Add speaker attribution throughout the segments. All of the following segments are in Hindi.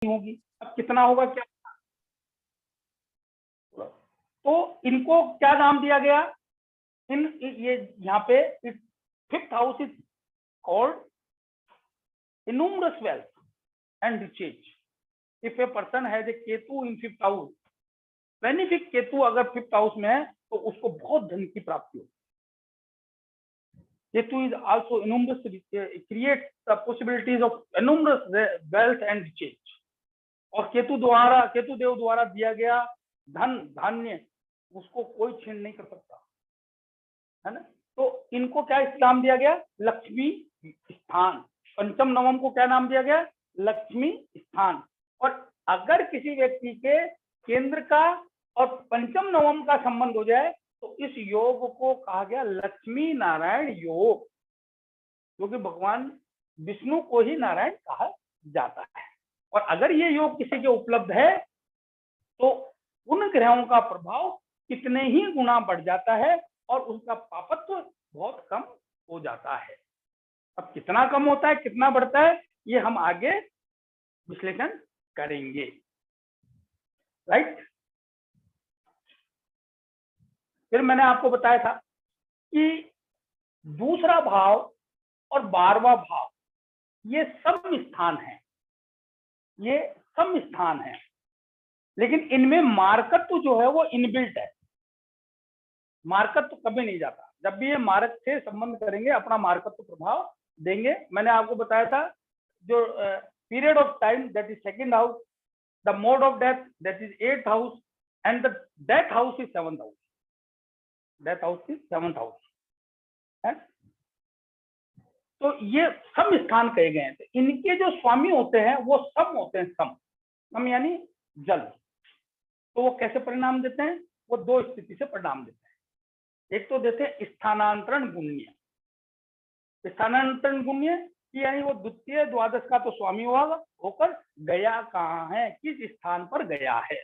Speaker 1: होगी। अब कितना होगा क्या, तो इनको क्या नाम दिया गया, इन ये यहाँ पे fifth house is called innumerous wealth and riches. If a person has a Ketu in fifth house, benefic Ketu अगर फिफ्थ हाउस में है तो उसको बहुत धन की प्राप्ति होगी। Ketu is also innumerous, create the possibilities of innumerous wealth and riches. और केतु देव द्वारा दिया गया धन धान्य उसको कोई छीन नहीं कर सकता, है ना। तो इनको क्या नाम दिया गया, लक्ष्मी स्थान। पंचम नवम को क्या नाम दिया गया, लक्ष्मी स्थान। और अगर किसी व्यक्ति के केंद्र का और पंचम नवम का संबंध हो जाए तो इस योग को कहा गया लक्ष्मी नारायण योग, क्योंकि भगवान विष्णु को ही नारायण कहा जाता है। और अगर ये योग किसी के उपलब्ध है तो उन ग्रहों का प्रभाव कितने ही गुना बढ़ जाता है और उसका पापत्व बहुत कम हो जाता है। अब कितना कम होता है, कितना बढ़ता है, ये हम आगे विश्लेषण करेंगे, राइट। फिर मैंने आपको बताया था कि दूसरा भाव और 12वां भाव ये सम स्थान है, ये सम स्थान है, लेकिन इनमें मारकत्व जो है वो इनबिल्ट है। मारकत्व कभी नहीं जाता, जब भी ये मारक से संबंध करेंगे अपना मारकत्व प्रभाव देंगे। मैंने आपको बताया था जो period of time that is second house, the mode of death that is 8th house and the death house is 7th house, death house is 7th house है। तो ये सम स्थान कहे गए हैं। तो इनके जो स्वामी होते हैं वो सम होते हैं, सम यानी जल। तो वो कैसे परिणाम देते हैं, वो दो स्थिति से परिणाम देते हैं। एक तो देते हैं स्थानांतरण गुण्य। स्थानांतरण गुण्य यानी वो द्वितीय द्वादश का तो स्वामी होकर गया कहाँ है, किस स्थान पर गया है।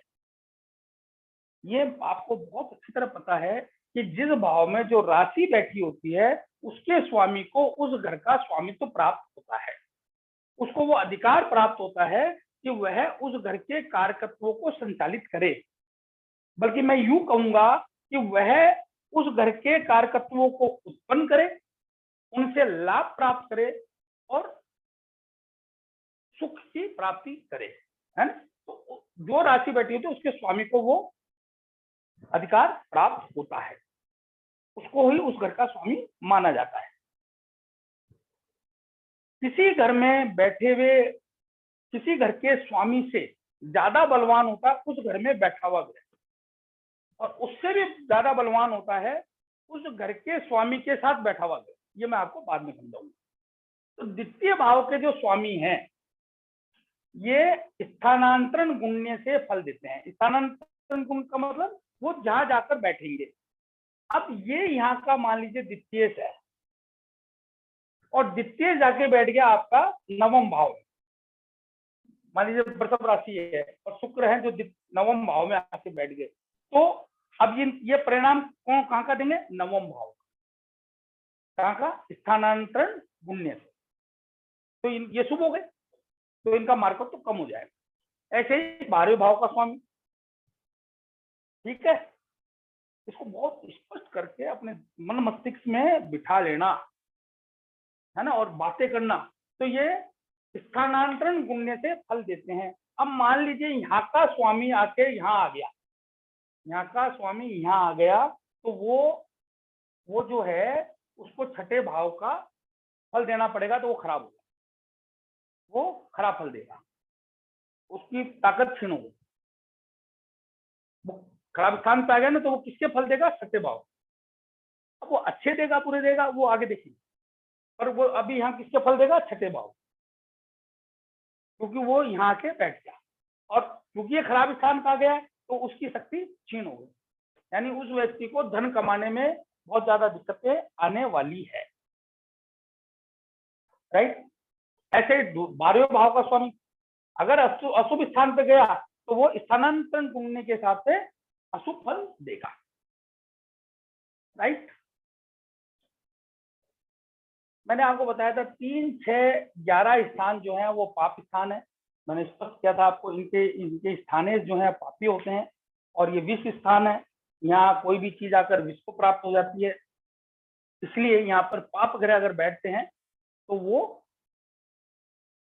Speaker 1: ये आपको बहुत अच्छी तरह पता है कि जिस भाव में जो राशि बैठी होती है उसके स्वामी को उस घर का स्वामित्व प्राप्त होता है, उसको वो अधिकार प्राप्त होता है कि वह उस घर के कारकत्वों को संचालित करे। बल्कि मैं यूं कहूंगा कि वह उस घर के कारकत्वों को उत्पन्न करे, उनसे लाभ प्राप्त करे और सुख की प्राप्ति करे, है ना। तो जो राशि बैठी होती है उसके स्वामी को वो अधिकार प्राप्त होता है, उसको ही उस घर का स्वामी माना जाता है। किसी घर में बैठे हुए किसी घर के स्वामी से ज्यादा बलवान होता है उस घर में बैठा हुआ ग्रह, और उससे भी ज्यादा बलवान होता है उस घर के स्वामी के साथ बैठा हुआ ग्रह। ये मैं आपको बाद में समझाऊंगा। तो द्वितीय भाव के जो स्वामी हैं ये स्थानांतरण गुण्य से फल देते हैं। स्थानांतरण गुण का मतलब वो जहां जाकर बैठेंगे। अब ये यहाँ का मान लीजिए द्वितीय है और द्वितीय जाके बैठ गया आपका नवम भाव में, मान लीजिए वृषभ राशि है और शुक्र है जो नवम भाव में आके बैठ गए, तो अब ये परिणाम कहाँ का देंगे, नवम भाव कहाँ का, स्थानांतरण गुण्य से। तो ये शुभ हो गए, तो इनका मार्केट तो कम हो जाएगा। ऐसे ही 12वें भाव का स्वामी, ठीक है, इसको बहुत स्पष्ट करके अपने मन मस्तिष्क में बिठा लेना, है ना, और बातें करना। तो ये स्थानांतरण गुण्य से फल देते हैं। अब मान लीजिए यहाँ का स्वामी आके यहाँ आ गया, यहाँ का स्वामी यहाँ आ गया, तो वो जो है उसको छठे भाव का फल देना पड़ेगा, तो वो खराब होगा, वो खराब फल देगा, उसकी ताकत क्षीण होगी। वो खराब स्थान पे आ गया ना, तो वो किसके फल देगा, छठे भाव। अब वो अच्छे देगा बुरे देगा वो आगे देखिए, पर वो अभी यहाँ किसके फल देगा, छठे भाव, क्योंकि वो यहाँ के बैठ गया। और क्योंकि ये खराब स्थान पे आ गया तो उसकी शक्ति क्षीण हो गई, यानी उस व्यक्ति को धन कमाने में बहुत ज्यादा दिक्कतें आने वाली है, राइट। ऐसे 12वें भाव का स्वामी अगर अशुभ स्थान पे गया तो वो स्थानांतरण गुण्य के हिसाब से अशुभ फल देगा, राइट। मैंने आपको बताया था 3, 6, 11 स्थान जो है वो पाप स्थान है। मैंने स्पष्ट किया था आपको, इनके इनके स्थानेश जो है पापी होते हैं, और ये विष स्थान है, यहाँ कोई भी चीज आकर विष को प्राप्त हो जाती है। इसलिए यहाँ पर पाप ग्रह अगर बैठते हैं तो वो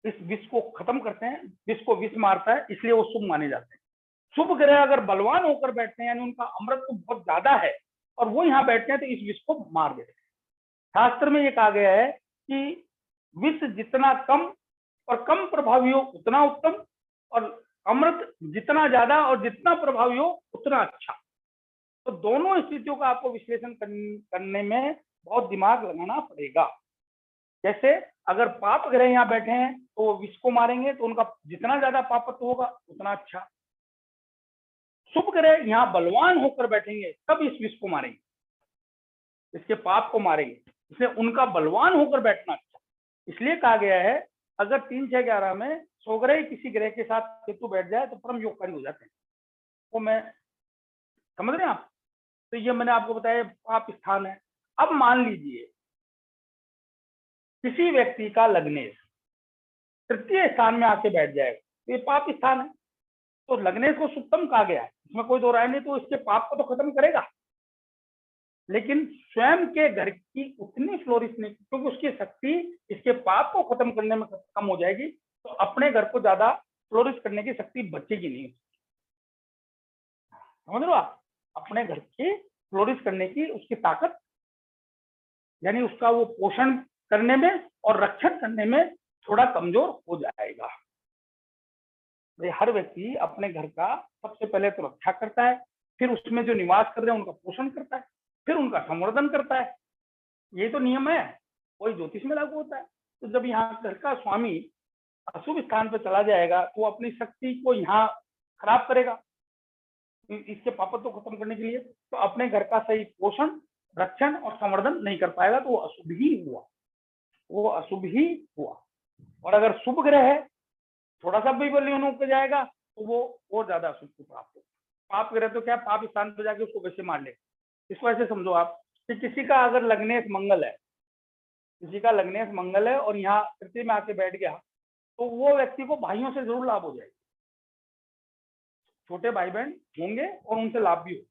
Speaker 1: इस विष को खत्म करते हैं, विष को विष मारता है, इसलिए वो शुभ माने जाते हैं। शुभ ग्रह अगर बलवान होकर बैठते हैं, यानी उनका अमृत तो बहुत ज्यादा है और वो यहाँ बैठते हैं, तो इस विष को मार देते हैं। शास्त्र में ये कहा गया है कि विष जितना कम और कम प्रभावी हो उतना उत्तम, और अमृत जितना ज्यादा और जितना प्रभावी हो उतना अच्छा। तो दोनों स्थितियों का आपको विश्लेषण करने में बहुत दिमाग लगाना पड़ेगा। जैसे अगर पाप ग्रह यहाँ बैठे हैं तो वो विष को मारेंगे, तो उनका जितना ज्यादा पापत्व होगा उतना अच्छा। शुभ ग्रह यहाँ बलवान होकर बैठेंगे तब इस विष को मारेंगे, इसके पाप को मारेंगे, इसलिए उनका बलवान होकर बैठना अच्छा। इसलिए कहा गया है अगर 3, 6, 11 में स्वग्रह किसी ग्रह के साथ केतु बैठ जाए तो परम योगकारी हो जाते हैं। वो मैं समझ रहे हैं आप? तो ये मैंने आपको बताया पाप स्थान है। अब मान लीजिए किसी व्यक्ति का लग्नेश तृतीय स्थान में आके बैठ जाएगा, तो ये पाप स्थान है। तो लग्नेश को सुप्तम कहा गया है, इसमें कोई दो राय नहीं, तो इसके पाप को तो खत्म करेगा, लेकिन स्वयं के घर की उतनी फ्लोरिश नहीं, क्योंकि उसकी शक्ति इसके पाप को खत्म करने में कम हो जाएगी, तो अपने घर को ज्यादा फ्लोरिश करने की शक्ति बचेगी नहीं। समझ लो आप, अपने घर की फ्लोरिश करने की उसकी ताकत, यानी उसका वो पोषण करने में और रक्षण करने में थोड़ा कमजोर हो जाएगा। हर व्यक्ति अपने घर का सबसे पहले तो रक्षा करता है, फिर उसमें जो निवास कर रहे हैं उनका पोषण करता है, फिर उनका संवर्धन करता है। ये तो नियम है, वही ज्योतिष में लागू होता है। तो जब यहाँ घर का स्वामी अशुभ स्थान पर चला जाएगा तो वो अपनी शक्ति को यहाँ खराब करेगा इसके पापत्व को खत्म करने के लिए, तो अपने घर का सही पोषण, रक्षण और संवर्धन नहीं कर पाएगा, तो वो अशुभ ही हुआ, वो अशुभ ही हुआ। और अगर शुभ ग्रह है, थोड़ा सा भी बलियन होकर जाएगा तो वो और ज्यादा अशुभ को प्राप्त हो। पाप ग्रह तो क्या, पाप स्थान पर जाके उसको वैसे मार ले। इसको ऐसे समझो आप कि किसी का अगर लग्नेश मंगल है, किसी का लग्नेश मंगल है और यहाँ तृतीय में आके बैठ गया, तो वो व्यक्ति को भाइयों से जरूर लाभ हो जाएगा, छोटे भाई बहन होंगे और उनसे लाभ भी हो।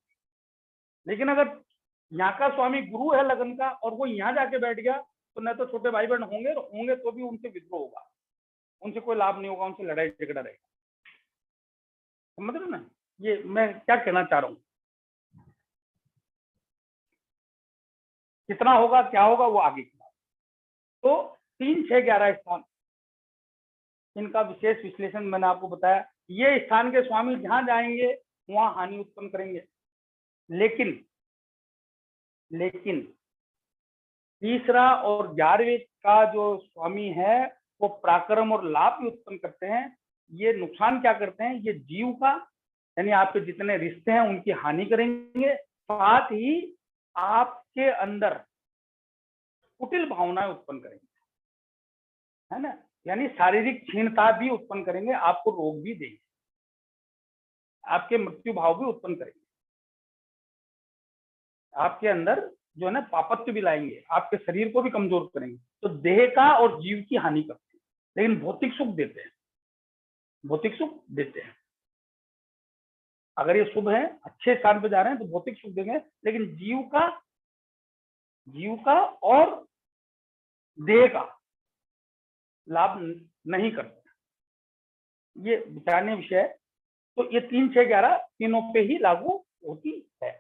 Speaker 1: लेकिन अगर यहाँ का स्वामी गुरु है लगन का और वो यहाँ जाके बैठ गया, तो न तो छोटे भाई बहन होंगे तो भी उनसे विद्रोह होगा, उनसे कोई लाभ नहीं होगा, उनसे लड़ाई झगड़ा रहेगा। समझ रहे ना ये मैं क्या कहना चाह रहा हूँ? कितना होगा क्या होगा वो आगे की बात। तो 3, 6, 11 स्थान, इनका विशेष विश्लेषण मैंने आपको बताया। ये स्थान के स्वामी जहां जाएंगे वहां हानि उत्पन्न करेंगे, लेकिन तीसरा और 11वें का जो स्वामी है वो पराक्रम और लाभ भी उत्पन्न करते हैं। ये नुकसान क्या करते हैं, ये जीव का, यानी आपके जितने रिश्ते हैं उनकी हानि करेंगे, साथ ही आपके अंदर कुटिल भावनाएं उत्पन्न करेंगे, है ना, यानी शारीरिक क्षीणता भी उत्पन्न करेंगे, आपको रोग भी देंगे, आपके मृत्यु भाव भी उत्पन्न करेंगे, आपके अंदर जो है ना पापत्व भी लाएंगे, आपके शरीर को भी कमजोर करेंगे। तो देह का और जीव की हानि करते हैं, लेकिन भौतिक सुख देते हैं, भौतिक सुख देते हैं। अगर ये शुभ है, अच्छे स्थान पे जा रहे हैं तो भौतिक सुख देंगे, लेकिन जीव का और देह का लाभ नहीं करते। ये विचारनीय विषय है। तो ये 3, 6, 11 तीनों पे ही लागू होती है।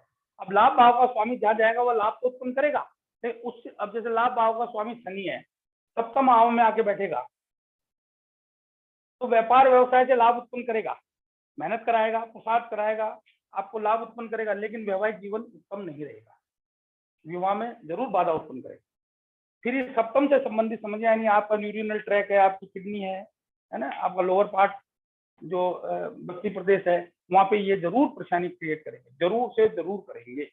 Speaker 1: अब लाभ भाव का स्वामी जहां जाएगा वह लाभ तो उत्पन्न करेगा, उससे अब जैसे लाभ भाव का स्वामी शनि है, सप्तम भाव में आके बैठेगा तो व्यापार व्यवसाय से लाभ उत्पन्न करेगा, मेहनत कराएगा, प्रसाद कराएगा, आपको लाभ उत्पन्न करेगा, लेकिन वैवाहिक जीवन उत्तम नहीं रहेगा, विवाह में जरूर बाधा उत्पन्न करेगा। फिर ये सप्तम से संबंधित समझिए, यानी आपका यूरिनल ट्रैक है, आपकी किडनी है ना, आपका लोअर पार्ट जो बस्ती प्रदेश है, वहां पे ये जरूर परेशानी क्रिएट करेंगे, जरूर से जरूर करेंगे।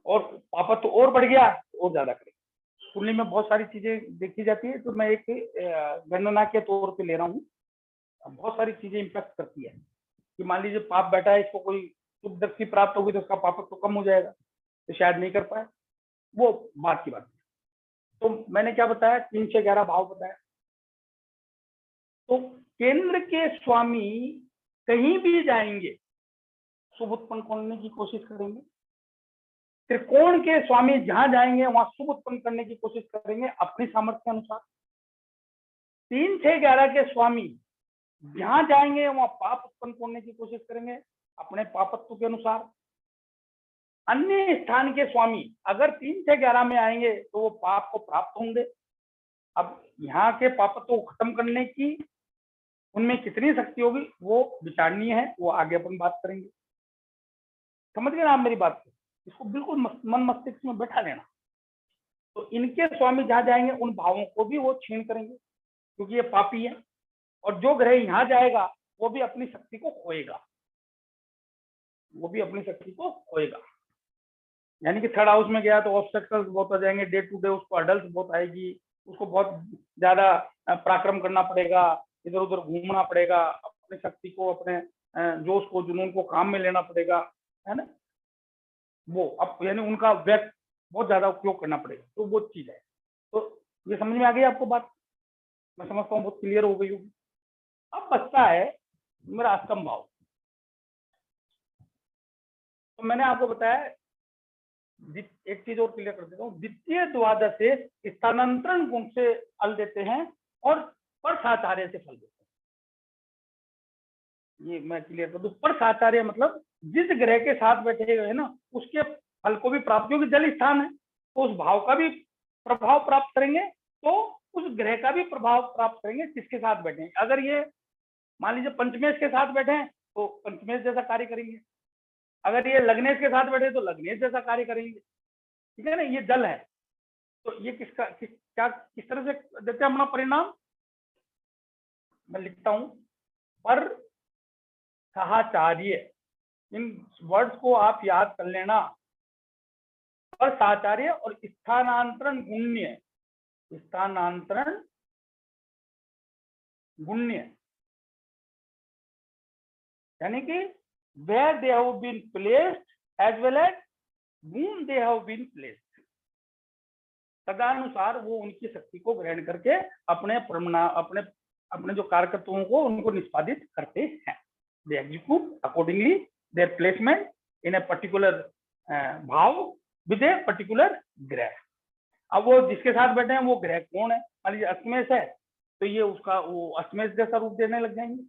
Speaker 1: और पापा तो और बढ़ गया और ज्यादा करेंगे। कुंडली में बहुत सारी चीजें देखी जाती है, तो मैं एक गणना के तौर पे ले रहा हूँ। बहुत सारी चीजें इम्पैक्ट करती है कि मान लीजिए पाप बैठा है, इसको कोई शुभ दृष्टि प्राप्त होगी तो उसका पाप तो कम हो जाएगा, तो शायद नहीं कर पाए, वो बात की बात है। तो मैंने क्या बताया, 3, 6, 11 भाव बताया। तो केंद्र के स्वामी कहीं भी जाएंगे शुभ उत्पन्न करने की कोशिश करेंगे, त्रिकोण के स्वामी जहां जाएंगे वहां शुभ उत्पन्न करने की कोशिश करेंगे अपनी सामर्थ्य के अनुसार। 3, 6, 11 के स्वामी जहां जाएंगे वहां पाप उत्पन्न करने की कोशिश करेंगे अपने पापत्व के अनुसार। अन्य स्थान के स्वामी अगर 3, 6, 11 में आएंगे तो वो पाप को प्राप्त होंगे। अब यहाँ के पापत्व को खत्म करने की उनमें कितनी शक्ति होगी वो विचारणीय है, वो आगे अपन बात करेंगे। समझ गए ना आप मेरी बात को? इसको बिल्कुल मन मस्तिष्क में बैठा लेना। तो इनके स्वामी जहां जाएंगे उन भावों को भी वो क्षीण करेंगे क्योंकि ये पापी है, और जो ग्रह यहाँ जाएगा वो भी अपनी शक्ति को खोएगा, वो भी अपनी शक्ति को खोएगा। यानी कि थर्ड हाउस में गया तो ऑब्स्टेकल्स बहुत आ जाएंगे, डे टू डे उसको अडल्ट बहुत आएगी, उसको बहुत ज्यादा पराक्रम करना पड़ेगा, इधर उधर घूमना पड़ेगा, अपनी शक्ति को, अपने जोश को, जुनून को काम में लेना पड़ेगा, है ना। वो अब यानी उनका व्यक्त बहुत ज्यादा उपयोग करना पड़ेगा, तो वो चीज है। तो ये समझ में आ गई आपको बात? मैं समझता हूँ बहुत क्लियर हो गई होगी। अब बचता है मेरा अष्टम भाव। तो मैंने आपको बताया, एक चीज और क्लियर कर देता हूँ, द्वितीय द्वादश से स्थानांतरण गुण से फल देते हैं और पर साचार्य से फल देते हैं। ये मैं क्लियर कर दूं, पर साचार्य मतलब जिस ग्रह के साथ बैठे हुए हैं ना उसके फल को भी प्राप्त, क्योंकि जल स्थान है तो उस भाव का भी प्रभाव प्राप्त करेंगे, तो उस ग्रह का भी प्रभाव प्राप्त करेंगे जिसके साथ बैठे हैं। अगर ये मान लीजिए पंचमेश के साथ बैठे हैं तो पंचमेश जैसा कार्य करेंगे, अगर ये लग्नेश के साथ बैठे तो लग्नेश जैसा कार्य करेंगे, ठीक है ना। ये जल है तो ये किस तरह से देते हैं अपना परिणाम। मैं लिखता हूं, पर साचार्य, इन वर्ड्स को आप याद कर लेना। पर साचार्य और स्थानांतरण गुण्य, स्थानांतरण गुण्य यानी कि where they have been placed as well as whom they have been placed, तदनुसार वो उनकी शक्ति को ग्रहण करके अपने अपने जो कार्यकर्ताओं को उनको निष्पादित करते हैं। They execute accordingly their placement in a particular भाव with a particular ग्रह। अब वो जिसके साथ बैठे हैं वो ग्रह कौन है, मान लीजिए अष्टमेश है तो ये उसका वो अष्टमेश जैसा रूप देने लग जाएंगे।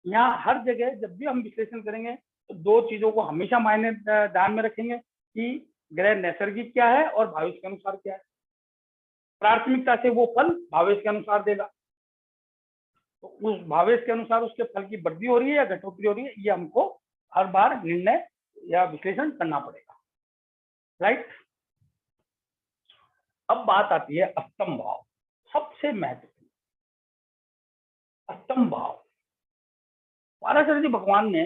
Speaker 1: यहाँ हर जगह जब भी हम विश्लेषण करेंगे तो दो चीजों को हमेशा मायने ध्यान में रखेंगे कि ग्रह नैसर्गिक क्या है और भावेश के अनुसार क्या है। प्राथमिकता से वो फल भावेश के अनुसार देगा, तो उस भावेश के अनुसार उसके फल की वृद्धि हो रही है या घटोत्तरी हो रही है, ये हमको हर बार निर्णय या विश्लेषण करना पड़ेगा, राइट। अब बात आती है अष्टम भाव, सबसे महत्वपूर्ण अष्टम भाव। पाराशर जी भगवान ने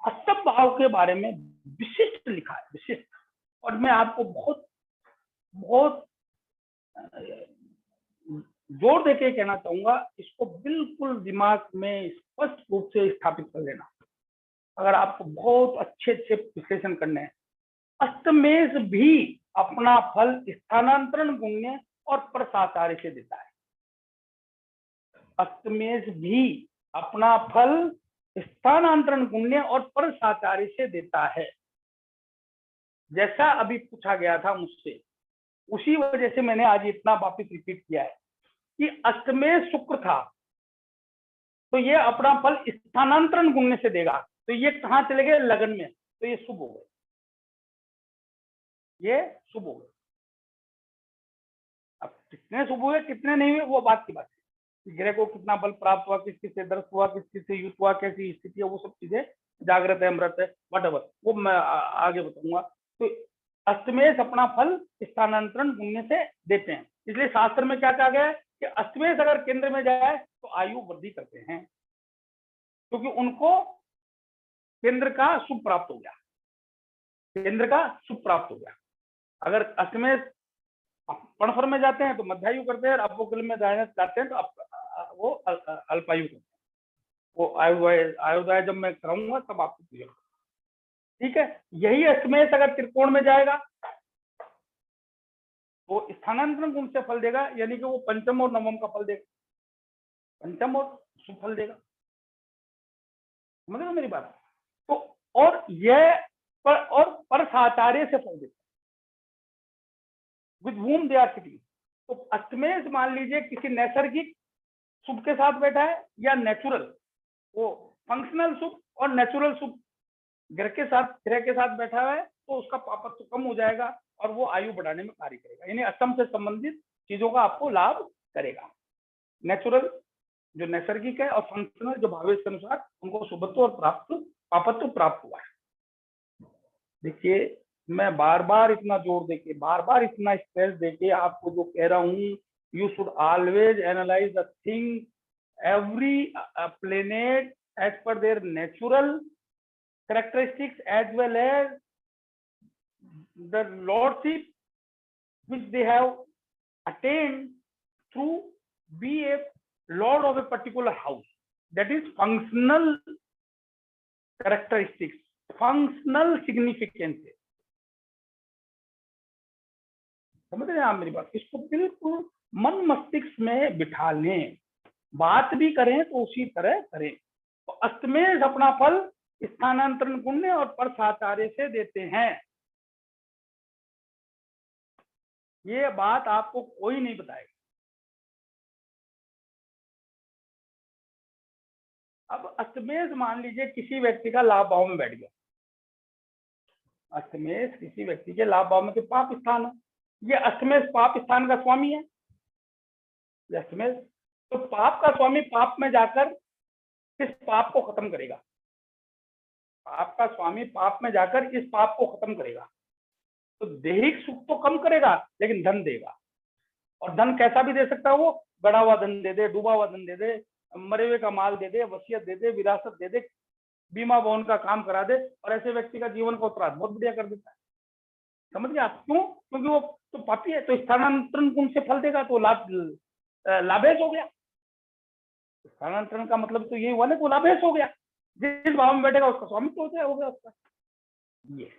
Speaker 1: अष्टम भाव के बारे में विशिष्ट लिखा है, विशिष्ट। और मैं आपको बहुत बहुत जोर देके कहना चाहूंगा, इसको बिल्कुल दिमाग में स्पष्ट रूप से स्थापित कर लेना अगर आपको बहुत अच्छे अच्छे विश्लेषण करने हैं। अष्टमेश भी अपना फल स्थानांतरण गुण्य और परसाचार्य से देता है। अष्टमेश भी अपना फल स्थानांतरण गुण्य और परसाचार्य से देता है। जैसा अभी पूछा गया था मुझसे, उसी वजह से मैंने आज इतना वापिस रिपीट किया है कि अष्टमेश शुक्र था तो ये अपना फल स्थानांतरण गुण्य से देगा, तो ये कहां चले गए, लगन में, तो ये शुभ हो गए, ये शुभ हो गए। अब कितने शुभ हुए कितने नहीं हुए वो बात की बात है, ग्रह को कितना बल प्राप्त हुआ, किस किस से दर्श हुआ, किस किस से युद्ध हुआ, कैसी स्थिति है, वो सब चीजें जागृत है, अमृत है, वटएवर, वो मैं आगे बताऊंगा। तो अष्टमेश अपना फल स्थानांतरण गुण्य से देते हैं, इसलिए शास्त्र में क्या कहा गया है कि अष्टमेश अगर केंद्र में जाए तो आयु वृद्धि करते हैं, क्योंकि उनको केंद्र का शुभ प्राप्त हो गया, केंद्र का शुभ प्राप्त हो गया। अगर अष्टमेश पणफर में जाते हैं तो मध्यायु करते हैं, अपोकल में जाते हैं तो वो अल्पायु करते हैं। वो आयुर्दाय जब मैं कराऊंगा तब आपको क्लियर, ठीक है। यही अष्टमेश अगर त्रिकोण में जाएगा वो स्थानांतरण गुण से फल देगा, यानी कि वो पंचम और नवम का फल देगा। पंचम और शुभ फल देगा। समझ रहे हो मेरी बात? तो और यह पर साचार्य से फल देता विद वूम दे आर सिटिंग। तो अष्टमेश मान लीजिए किसी नैसर्गिक शुभ के साथ बैठा है या नेचुरल, वो फंक्शनल शुभ और नेचुरल शुभ ग्रह के साथ बैठा हुआ है, तो उसका पापत्व कम हो जाएगा और वो आयु बढ़ाने में कार्य करेगा, यानी अष्टम से संबंधित चीजों का आपको लाभ करेगा। नेचुरल जो नैसर्गिक है और फंक्शनल जो भावेश के अनुसार उनको शुभत्व और पापत्व प्राप्त हुआ है। देखिए मैं बार बार इतना जोर देके, बार बार इतना स्ट्रेस देके आपको जो कह रहा हूँ, you should always analyse the thing every planet as per their natural characteristics as well as the lordship which they have attained through be a lord of a particular house. That is functional characteristics, functional significance. समझ रहे हैं आप मेरी बात? इसको बिल्कुल मन मस्तिष्क में बिठा लें, बात भी करें तो उसी तरह करें। तो अष्टमेश अपना फल स्थानांतरण पुण्य और पर साचार्य से देते हैं। ये बात आपको कोई नहीं बताएगा। अब अष्टमेश मान लीजिए किसी व्यक्ति का लाभ भाव में बैठ गया, अष्टमेश किसी व्यक्ति के लाभ भाव में, के पाप स्थान है, ये अष्टमेश पाप स्थान का स्वामी है अष्टमेश। तो पाप का स्वामी पाप में जाकर इस पाप को खत्म करेगा, पाप का स्वामी पाप में जाकर इस पाप को खत्म करेगा। तो दैहिक सुख तो कम करेगा लेकिन धन देगा, और धन कैसा भी दे सकता है, वो गड़ा हुआ धन दे दे, डूबा हुआ धन दे दे, मरे हुए का माल दे दे, वसीयत दे दे, विरासत दे दे, बीमा बोन का काम करा दे, और ऐसे व्यक्ति का जीवन का उत्तराध बहुत बढ़िया कर देता है। समझ गए आप? क्यों? क्योंकि वो तो पापी है, तो स्थानांतरण गुण से फल देगा, तो लाभेश हो गया। स्थानांतरण का मतलब तो यही हुआ ना, वो लाभेश हो गया, जिस भाव में बैठेगा उसका स्वामित्व हो गया उसका। ये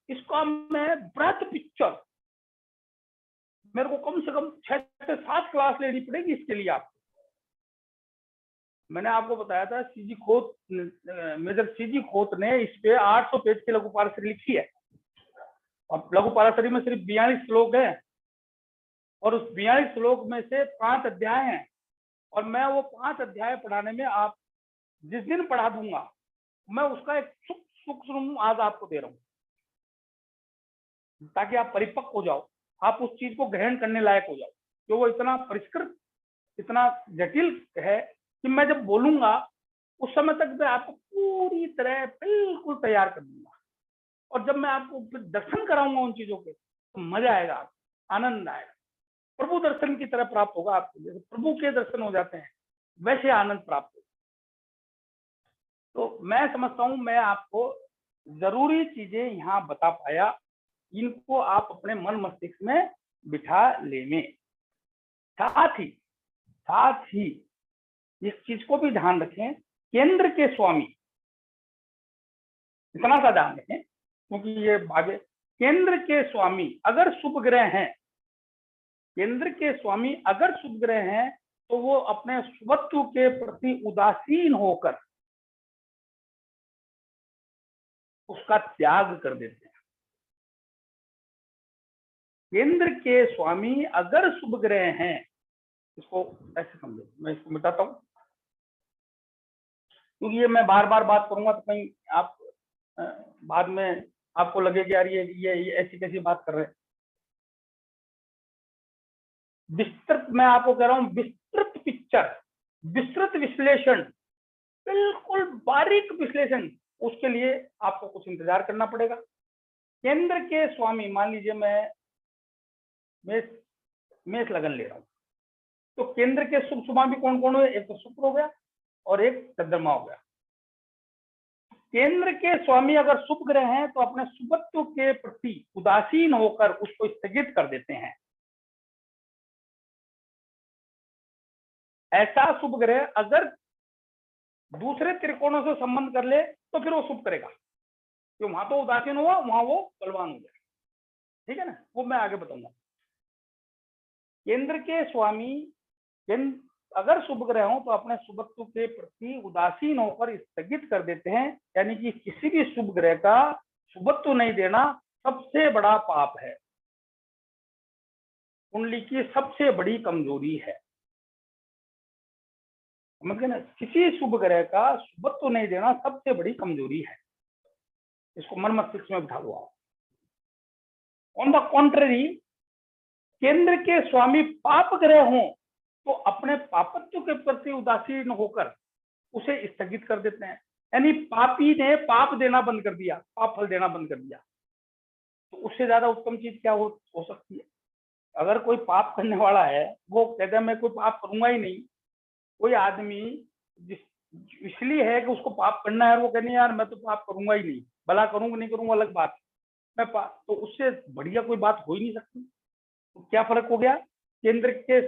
Speaker 1: इसका मैं ब्रथ पिक्चर, मेरे को कम से कम 6 से 7 क्लास लेनी पड़ेगी इसके लिए। आपको मैंने आपको बताया था CG Khot, major CG Khot ने इस पे 800 पेज की लघु पाराशरी लिखी है, और लघु पाराशरी में सिर्फ 42 श्लोक है, और उस 42 श्लोक में से 5 अध्याय हैं, और मैं वो 5 अध्याय पढ़ाने में, आप जिस दिन पढ़ा दूंगा मैं उसका एक सूक्ष्म आज आपको दे रहा हूँ, ताकि आप परिपक्व हो जाओ, आप उस चीज को ग्रहण करने लायक हो जाओ। जो वो इतना परिष्कृत, इतना जटिल है कि मैं जब बोलूंगा उस समय तक मैं आपको पूरी तरह बिल्कुल तैयार कर दूंगा, और जब मैं आपको फिर दर्शन कराऊंगा उन चीजों के, तो मजा आएगा, आनंद आएगा, प्रभु दर्शन की तरह प्राप्त होगा आपको। जैसे प्रभु के दर्शन हो जाते हैं वैसे आनंद प्राप्त होगा। तो मैं समझता हूं मैं आपको जरूरी चीजें यहाँ बता पाया, इनको आप अपने मन मस्तिष्क में बिठा लेंगे। साथ ही इस चीज को भी ध्यान रखें, केंद्र के स्वामी, इतना सा ध्यान रखें, क्योंकि ये आगे, केंद्र के स्वामी अगर शुभ ग्रह हैं, केंद्र के स्वामी अगर शुभ ग्रह हैं, तो वो अपने शुभत्व के प्रति उदासीन होकर उसका त्याग कर देते हैं। केंद्र के स्वामी अगर शुभ ग्रह हैं, इसको ऐसे समझो, मैं इसको मिटाता हूं क्योंकि ये मैं बार बार बात करूंगा तो कहीं आप बाद में आपको लगे कि यार ये ऐसी कैसी बात कर रहे हैं। विस्तृत, मैं आपको कह रहा हूं, विस्तृत पिक्चर, विस्तृत विश्लेषण, बिल्कुल बारीक विश्लेषण, उसके लिए आपको कुछ इंतजार करना पड़ेगा। केंद्र के स्वामी, मान लीजिए मैं मेष लगन ले रहा हूं, तो केंद्र के शुभ स्वामी कौन कौन हुए? एक तो शुक्र हो गया और एक चंद्रमा हो गया। केंद्र के स्वामी अगर शुभ ग्रह हैं तो अपने शुभत्व के प्रति उदासीन होकर उसको स्थगित कर देते हैं। ऐसा शुभ ग्रह अगर दूसरे त्रिकोणों से संबंध कर ले तो फिर वो शुभ करेगा, क्यों? वहां तो उदासीन हुआ, वहां वो बलवान हो गया। ठीक है ना? वो मैं आगे बताऊंगा। केंद्र के स्वामी अगर शुभ ग्रह हो तो अपने शुभत्व के प्रति उदासीन होकर स्थगित कर देते हैं, यानी कि किसी भी शुभ ग्रह का शुभत्व नहीं देना सबसे बड़ा पाप है, कुंडली की सबसे बड़ी कमजोरी है। समझ गए ना, किसी शुभ ग्रह का शुभत्व नहीं देना सबसे बड़ी कमजोरी है, इसको मन मस्तिष्क में बिठा लो आप। ऑन द कॉन्ट्ररी, केंद्र के स्वामी पाप ग्रह हों तो अपने पापत्व के प्रति उदासीन होकर उसे स्थगित कर देते हैं, यानी पापी ने पाप देना बंद कर दिया, पाप फल देना बंद कर दिया, तो उससे ज्यादा उत्तम चीज क्या हो सकती है। अगर कोई पाप करने वाला है, वो कहता है मैं कोई पाप करूंगा ही नहीं, कोई आदमी इसलिए है कि उसको पाप करना है और वो कहने यार मैं तो पाप करूंगा ही नहीं, भला करूंगा नहीं करूंगा अलग बात, मैं पाप, तो उससे बढ़िया कोई बात हो ही नहीं सकती। तो क्या फर्क हो गया, केंद्र के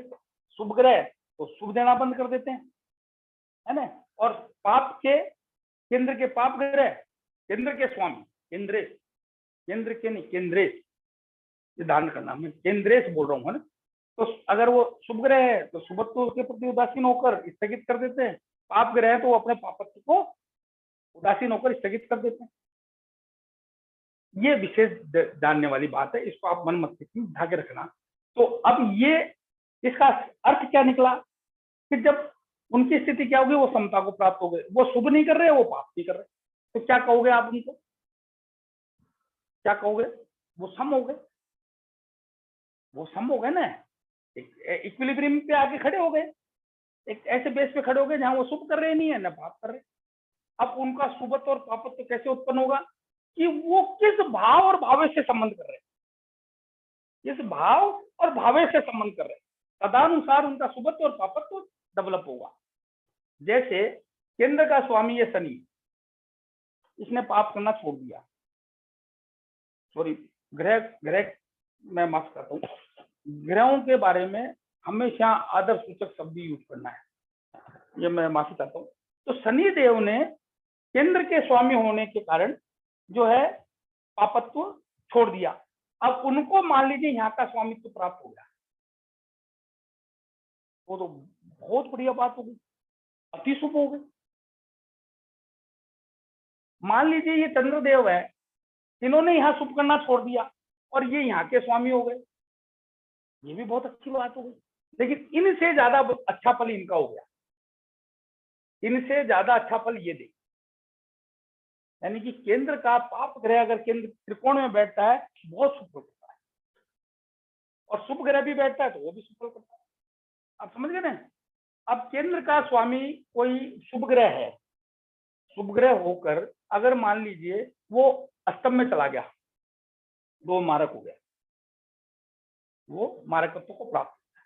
Speaker 1: शुभ ग्रह तो शुभ देना बंद कर देते हैं, है ना, और पाप के, केंद्र के पाप ग्रह, केंद्र के स्वामी, केंद्रेश, केंद्र के नहीं केंद्रेश, ये ध्यान करना, मैं केंद्रेश बोल रहा हूँ, है ना। तो अगर वो शुभ ग्रह है तो शुभत्व के प्रति उदासीन होकर स्थगित कर देते हैं, पाप ग्रह है तो वो अपने पापत्व को उदासीन होकर स्थगित कर देते हैं। ये विशेष जानने वाली बात है, इसको आप मन मस्तिष्क में ढा के रखना। तो अब ये इसका अर्थ क्या निकला कि जब उनकी स्थिति क्या होगी, वो समता को प्राप्त हो गए, वो शुभ नहीं कर रहे, वो पाप नहीं कर रहे, तो क्या कहोगे आप उनको, क्या कहोगे, वो सम हो गए, वो सम हो गए ना, इक्विलिब्रियम पे आके खड़े हो गए, एक ऐसे बेस पे खड़े हो गए जहां वो शुभ कर रहे नहीं है ना पाप कर रहे। अब उनका शुभत्व और पापत्व कैसे उत्पन्न होगा कि वो किस भाव और भावे से संबंध कर रहे हैं, किस भाव और भावे से संबंध कर रहे हैं, तदानुसार उनका शुभत्व और पापत्व डेवलप होगा। जैसे केंद्र का स्वामी ये शनि, इसने पाप करना छोड़ दिया, सॉरी ग्रह मैं माफ करता हूँ, ग्रहों के बारे में हमेशा आदर सूचक शब्द यूज करना है, ये मैं माफी चाहता हूँ। तो शनि देव ने केंद्र के स्वामी होने के कारण जो है पापत्व छोड़ दिया, अब उनको मान लीजिए यहाँ का स्वामित्व प्राप्त हो गया, वो तो बहुत बढ़िया बात हो गई, अति शुभ हो गई। मान लीजिए ये चंद्रदेव है, इन्होंने यहाँ शुभ करना छोड़ दिया और ये यहाँ के स्वामी हो गए, ये भी बहुत अच्छी बात हो गई, लेकिन इनसे ज्यादा अच्छा फल इनका हो गया, इनसे ज्यादा अच्छा फल ये दे, यानी कि केंद्र का पाप ग्रह अगर केंद्र त्रिकोण में बैठता है बहुत शुभ करता है, और शुभ ग्रह भी बैठता है तो वो भी शुभ करता है। आप समझ गए ना। अब केंद्र का स्वामी कोई शुभ ग्रह है, शुभ ग्रह होकर अगर मान लीजिए वो अष्टम में चला गया, दो मारक हो गया, वो मारकत्व को प्राप्त करता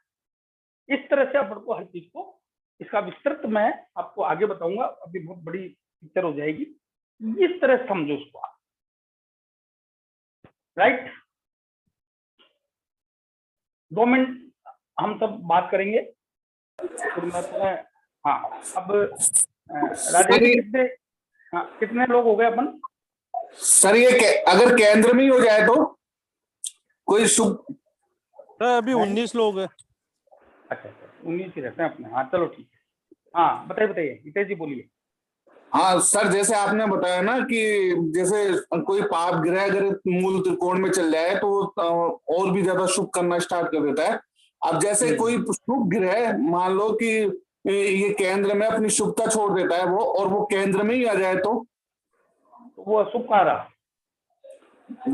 Speaker 1: है। इस तरह से अपन को हर चीज को, इसका विस्तृत मैं आपको आगे बताऊंगा, अभी बहुत बड़ी पिक्चर हो जाएगी, इस तरह समझो उसको आप, राइट। 2 मिनट हम सब बात करेंगे, फिर मैं तुम्हें, हाँ अब राजेश जी कितने लोग हो गए अपन
Speaker 2: सर? ये अगर केंद्र में ही हो जाए तो कोई शुभ,
Speaker 3: अभी 19 लोग हैं।
Speaker 1: अच्छा 19 ही रहते हैं अपने, हाँ चलो ठीक है। हाँ बताइए हितेश जी बोलिए।
Speaker 2: हाँ सर, जैसे आपने बताया ना कि जैसे कोई पाप ग्रह अगर मूल त्रिकोण में चल जाए तो और भी ज्यादा शुभ करना स्टार्ट कर देता है। अब जैसे कोई शुभ ग्रह मान लो कि ये केंद्र में अपनी शुभता छोड़ देता है वो, और वो केंद्र में ही आ जाए तो
Speaker 1: वो अशुभ कहा रहा,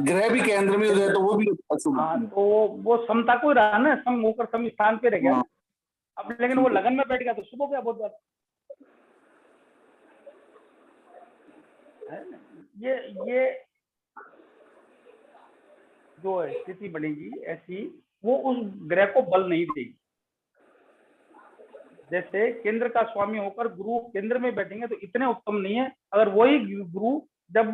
Speaker 2: ग्रह भी केंद्र में हो जाए तो वो भी अशुभ।
Speaker 1: हाँ तो वो समता को रहा ना, सम होकर सम स्थान पे रह गया। अब लेकिन वो लगन में बैठ गया तो शुभ हो गया बहुत ज्यादा। ये जो स्थिति बनेगी ऐसी, वो उस ग्रह को बल नहीं देगी। जैसे केंद्र का स्वामी होकर गुरु केंद्र में बैठेंगे तो इतने उत्तम नहीं है, अगर वही गुरु जब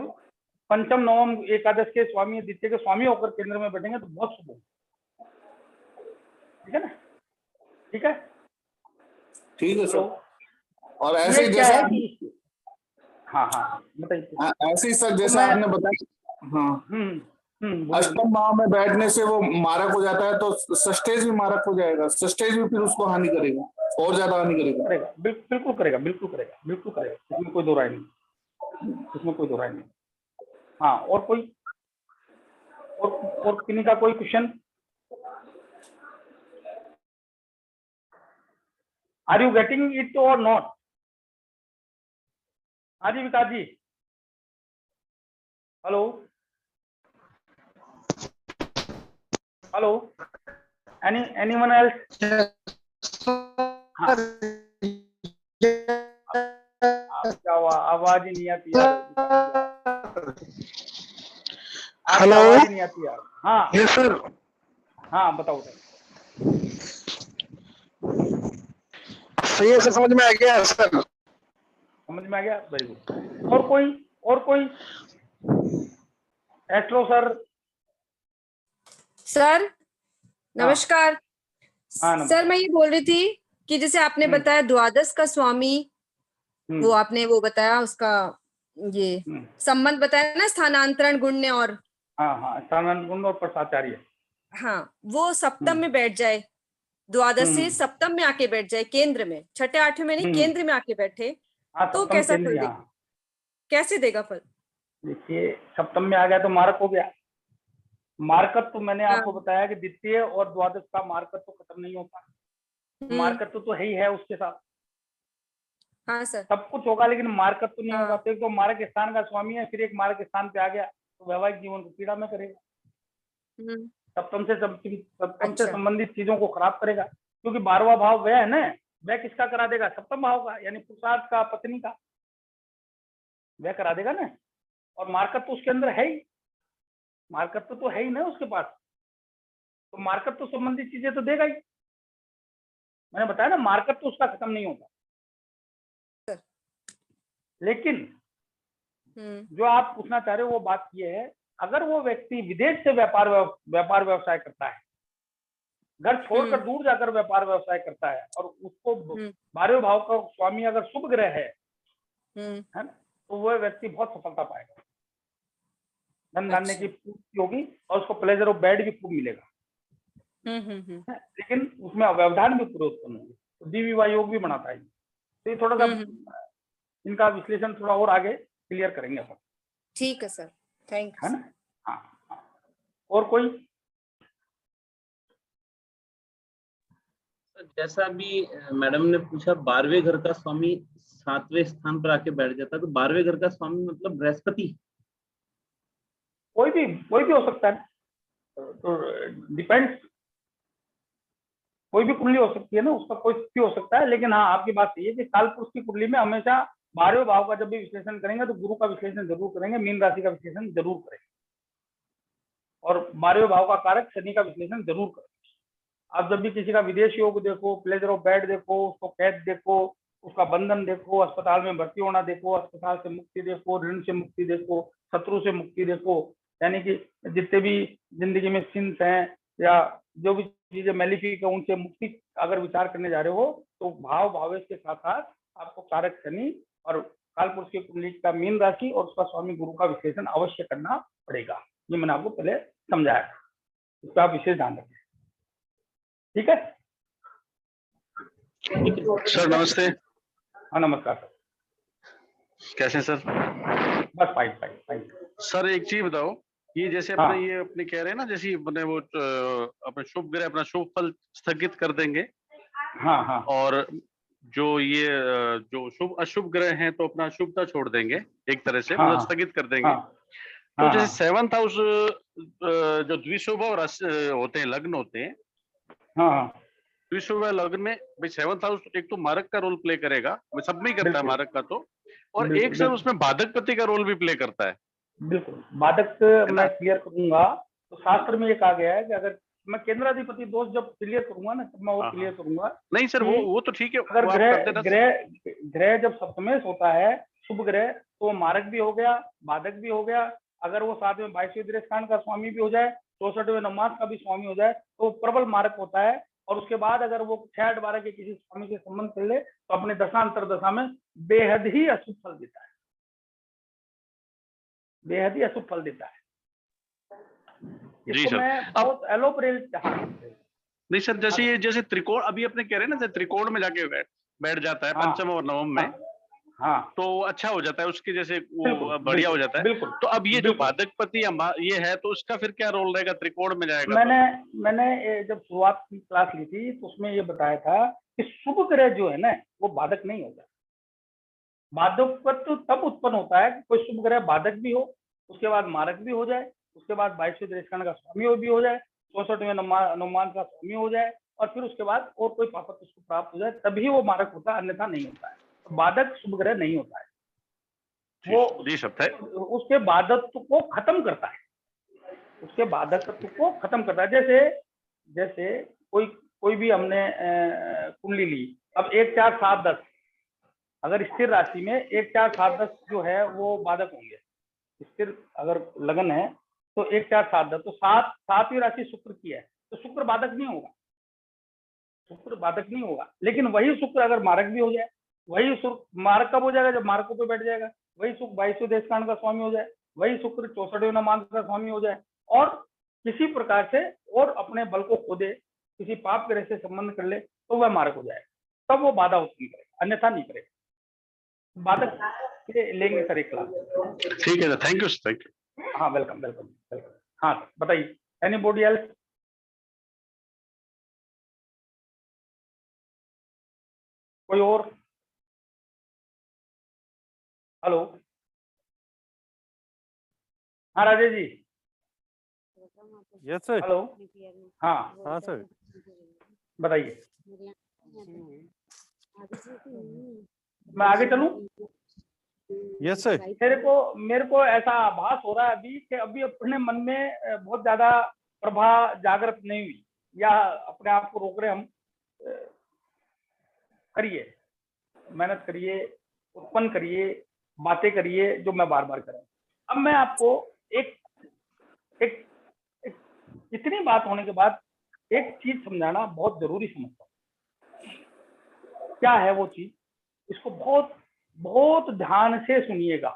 Speaker 1: पंचम नवम एकादश के स्वामी द्वितीय के स्वामी होकर केंद्र में बैठेंगे तो बहुत शुभ होगा। ठीक है ना, ठीक है,
Speaker 2: ठीक है सर। और
Speaker 1: ऐसे ही जैसा हाँ बताइए।
Speaker 2: ऐसे ही सर जैसा आपने बताया, हाँ अष्टम भाव में बैठने से वो मारक हो जाता है, तो सष्टेज भी मारक हो जाएगा, सष्टेज भी फिर उसको हानि करेगा। और ज्यादा हानि करेगा।
Speaker 1: करेगा, बिल्कुल करेगा, बिल्कुल करेगा, बिल्कुल करेगा, इसमें कोई दो राय नहीं, इसमें कोई दो राय नहीं। हाँ, और कोई और किन्हीं का कोई question? Are you getting it or not? हाँ जी Vikas ji, hello hello, anyone else? हाँ, आपकी आवाज ही नहीं आती यार, आपकी
Speaker 4: हेलो।
Speaker 1: आवाज ही नहीं आती यार। हाँ
Speaker 4: यस सर।
Speaker 1: हाँ, बताओ।
Speaker 4: सही है सर, समझ में आ गया सर।
Speaker 1: समझ में आ गया, वेरी गुड। और कोई एस्ट्रो सर?
Speaker 5: सर नमस्कार।
Speaker 1: हाँ,
Speaker 5: सर
Speaker 1: नमस्कार।
Speaker 5: मैं ये बोल रही थी कि जैसे आपने बताया द्वादश का स्वामी, वो आपने वो बताया उसका ये संबंध बताया ना, स्थानांतरण गुण्य और
Speaker 1: हाँ, स्थानांतरण गुण और प्रसाचार्य।
Speaker 5: हाँ, वो सप्तम में बैठ जाए, द्वादश से सप्तम में आके बैठ जाए, केंद्र में, छठे आठवें में नहीं, केंद्र में आके बैठे,
Speaker 1: हाँ,
Speaker 5: तो
Speaker 1: सप्तम
Speaker 5: कैसा
Speaker 1: केंद्र,
Speaker 5: फल
Speaker 1: हाँ।
Speaker 5: देगा, कैसे देगा फल?
Speaker 1: देखिए, सप्तम में आ गया तो मारक हो गया। मारकत्व तो मैंने
Speaker 5: हाँ।
Speaker 1: आपको बताया कि द्वितीय और द्वादश का मारकत्व तो खत्म नहीं होता। मारकत्व तो है ही है उसके साथ।
Speaker 5: हाँ सर।
Speaker 1: सब कुछ होगा लेकिन मारकत्व तो नहीं
Speaker 5: हाँ।
Speaker 1: होगा। तो एक तो मारक स्थान का स्वामी है, फिर एक मारक स्थान पे आ गया तो वैवाहिक जीवन को पीड़ा में करेगा। सप्तम से
Speaker 5: अच्छा।
Speaker 1: संबंधित चीजों को खराब करेगा, क्योंकि 12वां भाव वह है ना, वह किसका करा देगा? सप्तम भाव का, यानी पुरुषार्थ का, पत्नी का, वह करा देगा ना। और मार्कत तो उसके अंदर है ही, मार्कत तो है ही ना उसके पास, तो मार्कत तो संबंधित चीजें तो देगा ही। मैंने बताया ना, मार्कत तो उसका खत्म नहीं होता। लेकिन जो आप पूछना चाह रहे हो वो बात ये है, अगर वो व्यक्ति विदेश से व्यापार व्यवसाय करता है, घर छोड़कर दूर जाकर व्यापार व्यवसाय करता है, और उसको 12वें भाव का स्वामी अगर शुभ ग्रह है ना, तो वह व्यक्ति बहुत सफलता पाएगा, धन धान्य की पूर्ति होगी और उसको प्लेजर ऑफ बेड भी खूब मिलेगा। लेकिन उसमें व्यवधान भी पूरे उत्पन्न होंगे, तो द्विविवाह योग भी बनाता है। तो ये थोड़ा सा इनका विश्लेषण थोड़ा और आगे क्लियर करेंगे अपन।
Speaker 5: ठीक है सर, थैंक यू।
Speaker 1: है ना? हाँ। और कोई?
Speaker 6: जैसा अभी मैडम ने पूछा, 12वें घर का स्वामी 7वें स्थान पर आके बैठ जाता है, तो 12वें घर का स्वामी मतलब बृहस्पति?
Speaker 1: कोई भी हो सकता है, तो डिपेंड्स, कोई भी कुंडली हो सकती है ना, उसका कोई भी हो सकता है। लेकिन हाँ, आपकी बात सही है कि काल पुरुष की कुंडली में हमेशा 12वें भाव का जब भी विश्लेषण करेंगे तो गुरु का विश्लेषण जरूर करेंगे, मीन राशि का विश्लेषण जरूर करेंगे, और 12वें भाव का कारक शनि का विश्लेषण जरूर करेंगे। आप जब भी किसी का विदेश योग देखो, प्लेजर ऑफ बेड देखो, उसको कैद देखो, उसका बंधन देखो, अस्पताल में भर्ती होना देखो, अस्पताल से मुक्ति देखो, ऋण से मुक्ति देखो, शत्रु से मुक्ति देखो, यानी कि जितने भी जिंदगी में सिंस हैं या जो भी चीजें मैलिफिक है उनसे मुक्ति अगर विचार करने जा रहे हो, तो भाव भावेश के साथ साथ आपको कारक शनि और कालपुरुष की कुंडली का मीन राशि और उसका स्वामी गुरु का विश्लेषण अवश्य करना पड़ेगा। ये मैंने आपको पहले समझाया, इसका आप विशेष ध्यान रखें। ठीक है
Speaker 4: सर नमस्ते।
Speaker 1: हाँ, नमस्कार सर।
Speaker 4: कैसे सर?
Speaker 1: बस फाइन।
Speaker 4: सर एक चीज बताओ, ये जैसे
Speaker 1: हाँ।
Speaker 4: अपने ये अपने कह रहे हैं ना, जैसे अपने वो अपने शुभ ग्रह अपना शुभ फल स्थगित कर देंगे,
Speaker 1: हाँ।
Speaker 4: और जो ये जो शुभ अशुभ ग्रह हैं तो अपना शुभता छोड़ देंगे एक तरह से, मतलब स्थगित कर देंगे। तो जैसे 7th हाउस जो द्विशुभ और होते हैं, लग्न होते हैं, द्विशुभ लग्न में भाई 7th हाउस एक तो मारक का रोल प्ले करेगा, वो सब में ही करता है मारक का तो, और एक सर उसमें बाधकपति का रोल भी प्ले करता है।
Speaker 1: बिल्कुल, बाधक मैं क्लियर करूंगा। तो शास्त्र में ये कहा गया है कि अगर मैं केंद्राधिपति दोष जब क्लियर करूंगा ना, तब मैं वो क्लियर करूंगा।
Speaker 4: नहीं सर, वो तो ठीक है,
Speaker 1: अगर ग्रह जब सप्तमेश होता है, शुभ ग्रह, तो मारक भी हो गया, बाधक भी हो गया। अगर वो साथ में 22वें दृष्टान का स्वामी भी हो जाए, 64वें नवमास का भी स्वामी हो जाए, तो प्रबल मारक होता है। और उसके बाद अगर वो 6-8-12 के किसी स्वामी से संबंध कर ले, तो अपने दशा अंतरदशा में बेहद ही अशुभ फल देता है, बेहद ही अशुभ फल देता है। इसको मैं बहुत एलोपरेट
Speaker 4: नहीं सर, जैसे ये जैसे त्रिकोण अभी अपने कह रहे हैं ना, जैसे त्रिकोण में जाके बैठ जाता है
Speaker 1: हाँ,
Speaker 4: पंचम और नवम में,
Speaker 1: हाँ,
Speaker 4: तो अच्छा हो जाता है उसके जैसे
Speaker 1: बिल्कुल,
Speaker 4: वो बढ़िया हो
Speaker 1: बिल्कुल,
Speaker 4: जाता है।
Speaker 1: बिल्कुल,
Speaker 4: तो अब ये जो
Speaker 1: बिल्कुल।
Speaker 4: बाधकपति ये है, तो उसका फिर क्या रोल रहेगा, त्रिकोण में जाएगा तो?
Speaker 1: मैंने ये जब शुरुआत की क्लास ली थी तो उसमें ये बताया था कि शुभ ग्रह जो है ना वो बाधक नहीं होता। बाधकत्व तब उत्पन्न होता है कि कोई शुभ ग्रह बाधक भी हो, उसके बाद मारक भी हो जाए, उसके बाद 22वें देशकांड का स्वामी भी हो जाए, 64वें अनुमान का स्वामी हो जाए, और फिर उसके बाद और कोई पापत्व उसको प्राप्त हो जाए, तभी वो मारक होता है, अन्यथा नहीं होता है। तो बाधक शुभ ग्रह नहीं होता है, वो
Speaker 4: जी सब है।
Speaker 1: उसके बाधकत्व को खत्म करता है, उसके बाधकत्व को खत्म करता है। जैसे कोई भी हमने कुंडली ली, अब 1 4 7 10, अगर स्थिर राशि में 1 4 7 10 जो है वो बाधक होंगे। स्थिर अगर लगन है तो 1 4 7 10, तो सातवीं राशि शुक्र की है, तो शुक्र बाधक नहीं होगा, शुक्र बाधक नहीं होगा। लेकिन वही शुक्र अगर मारक भी हो जाए, वही शुक्र मारक कब हो जाएगा, जब मारकों पे बैठ जाएगा। वही शुक्र 22वें देशकांड का स्वामी हो जाए, वही शुक्र 64वें अनुमान का स्वामी हो जाए, और किसी प्रकार से और अपने बल को खो दे, किसी पाप ग्रह से संबंध कर ले, तो वह मारक हो जाएगा, तब वो बाधा उत्पन्न करेगा, अन्यथा नहीं करेगा। बाधक के लेंगे सर एक क्लास।
Speaker 4: ठीक है, थैंक यू, थैंक यू।
Speaker 1: हाँ, वेलकम वेलकम वेलकम। हाँ सर, बताइए, एनीबॉडी एल्स? कोई और? हेलो, हाँ Rajesh ji,
Speaker 3: yes sir.
Speaker 1: Hello, हाँ
Speaker 3: हाँ सर।
Speaker 1: बताइए, मैं आगे चलूं?
Speaker 3: Yes sir.
Speaker 1: मेरे को ऐसा आभास हो रहा है अभी कि अभी अपने मन में बहुत ज्यादा प्रभा जागृत नहीं हुई, या अपने आप को रोक रहे हम। करिए, मेहनत करिए, उत्पन्न करिए, बातें करिए जो मैं बार बार कर रहा हूं। अब मैं आपको एक एक, एक इतनी बात होने के बाद एक चीज समझाना बहुत जरूरी समझता हूँ। क्या है वो चीज, इसको बहुत बहुत ध्यान से सुनिएगा,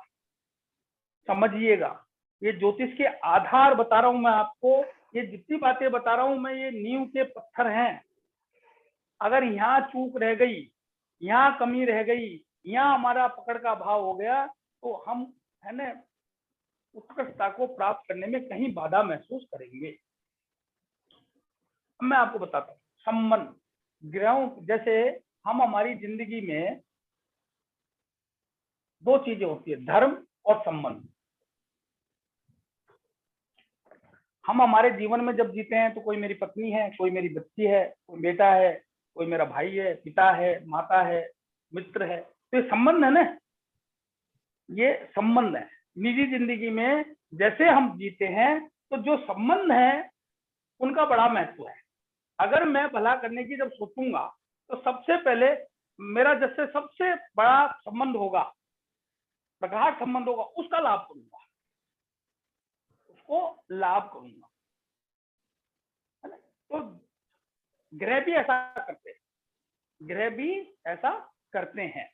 Speaker 1: समझिएगा। ये ज्योतिष के आधार बता रहा हूं मैं आपको, ये जितनी बातें बता रहा हूं मैं, ये नींव के पत्थर हैं। अगर यहाँ चूक रह गई, यहाँ कमी रह गई, यहाँ हमारा पकड़ का भाव हो गया, तो हम है ना उत्कृष्टता को प्राप्त करने में कहीं बाधा महसूस करेंगे। अब मैं आपको बताता हूँ संबंध ग्रहों, जैसे हम हमारी जिंदगी में 2 चीजें होती है, धर्म और संबंध। हम हमारे जीवन में जब जीते हैं तो कोई मेरी पत्नी है, कोई मेरी बच्ची है, कोई बेटा है, कोई मेरा भाई है, पिता है, माता है, मित्र है, तो ये संबंध है ना, ये संबंध है। निजी जिंदगी में जैसे हम जीते हैं तो जो संबंध है उनका बड़ा महत्व है। अगर मैं भला करने की जब सोचूंगा तो सबसे पहले मेरा जिससे सबसे बड़ा संबंध होगा, प्रगाढ़ संबंध होगा, उसका लाभ करूंगा, उसको लाभ करूंगा, है ना? तो ग्रह भी ऐसा करते हैं, ग्रह भी ऐसा करते हैं।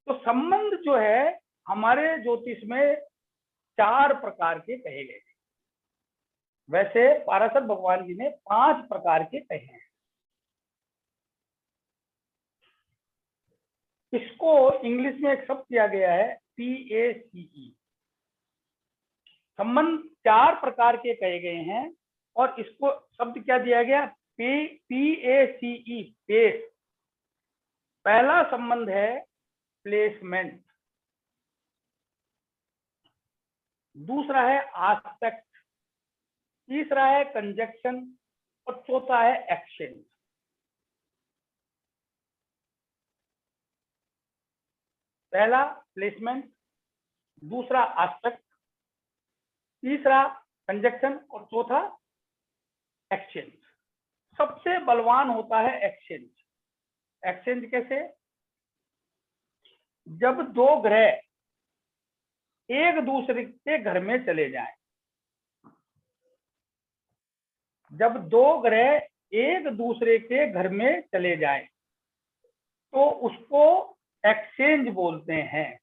Speaker 1: तो संबंध जो है हमारे ज्योतिष में 4 प्रकार के कहे गए। वैसे पाराशर भगवान जी ने 5 प्रकार के कहे हैं। इसको इंग्लिश में एक शब्द किया गया है PACE। संबंध 4 प्रकार के कहे गए हैं और इसको शब्द क्या दिया गया, PACE, पेस। पहला संबंध है प्लेसमेंट, दूसरा है आस्पेक्ट, तीसरा है कंजक्शन और चौथा है एक्सचेंज। पहला प्लेसमेंट, दूसरा आस्पेक्ट, तीसरा कंजक्शन और चौथा एक्सचेंज। सबसे बलवान होता है एक्सचेंज। एक्सचेंज कैसे, जब 2 ग्रह एक दूसरे के घर में चले जाएं, जब 2 ग्रह एक दूसरे के घर में चले जाएं तो उसको एक्सचेंज बोलते हैं,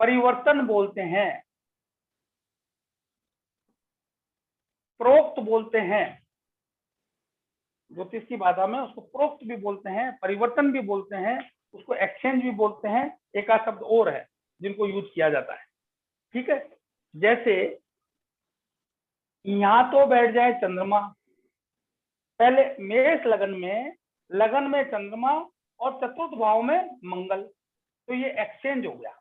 Speaker 1: परिवर्तन बोलते हैं, प्रोक्त बोलते हैं। ज्योतिष की भाषा में उसको प्रोक्त भी बोलते हैं, परिवर्तन भी बोलते हैं, उसको एक्सचेंज भी बोलते हैं, एक आध शब्द और है जिनको यूज किया जाता है। ठीक है, जैसे यहाँ तो बैठ जाए चंद्रमा, पहले मेष लगन में चंद्रमा और चतुर्थ भाव में मंगल, तो ये एक्सचेंज हो गया।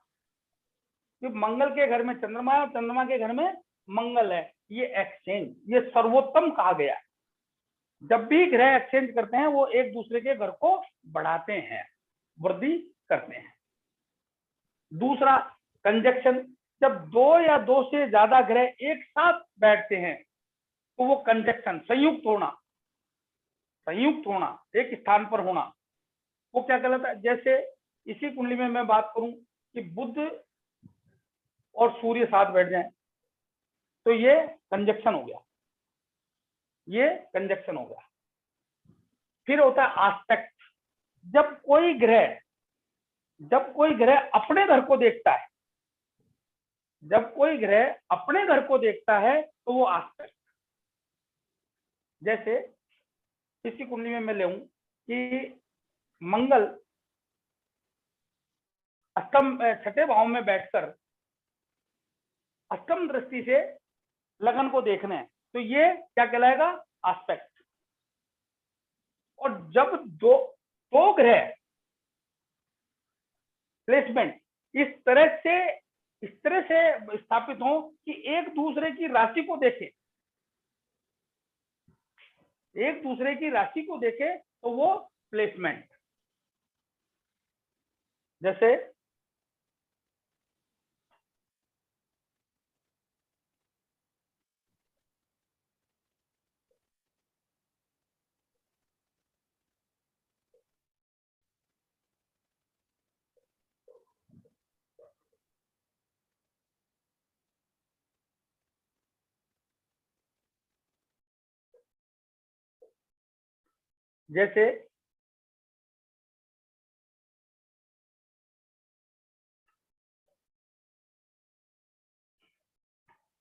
Speaker 1: तो मंगल के घर में चंद्रमा है और चंद्रमा के घर में मंगल है, ये एक्सचेंज, ये सर्वोत्तम कहा गया है। जब भी ग्रह एक्सचेंज करते हैं वो एक दूसरे के घर को बढ़ाते हैं, वृद्धि करते हैं। दूसरा कंजक्शन, जब दो या दो से ज्यादा ग्रह एक साथ बैठते हैं तो वो कंजक्शन, संयुक्त होना, एक स्थान पर होना, वो क्या कहलाता है। जैसे इसी कुंडली में मैं बात करूं कि बुध और सूर्य साथ बैठ जाएं तो ये कंजक्शन हो गया, ये कंजक्शन हो गया। फिर होता है आस्पेक्ट, जब कोई ग्रह अपने घर को देखता है, जब कोई ग्रह अपने घर को देखता है तो वो आस्पेक्ट। जैसे इसी कुंडली में मैं लेऊं कि मंगल अष्टम छठे भाव में बैठकर अष्टम दृष्टि से लगन को देखने हैं, तो ये क्या कहलाएगा, आस्पेक्ट। और जब दो ग्रह प्लेसमेंट इस तरह से स्थापित हो कि एक दूसरे की राशि को देखे, तो वो प्लेसमेंट। जैसे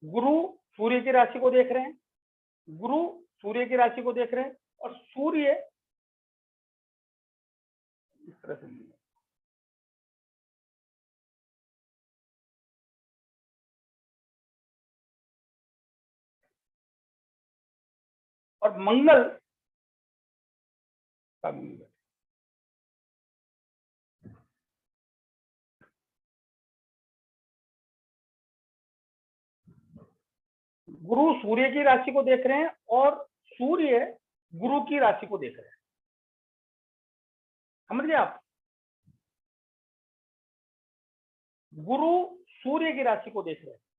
Speaker 1: गुरु सूर्य की राशि को देख रहे हैं, और सूर्य इस तरह से, और मंगल का गुरु सूर्य की राशि को देख रहे हैं और सूर्य गुरु की राशि को देख रहे हैं। समझ गए आप, गुरु सूर्य की राशि को देख रहे हैं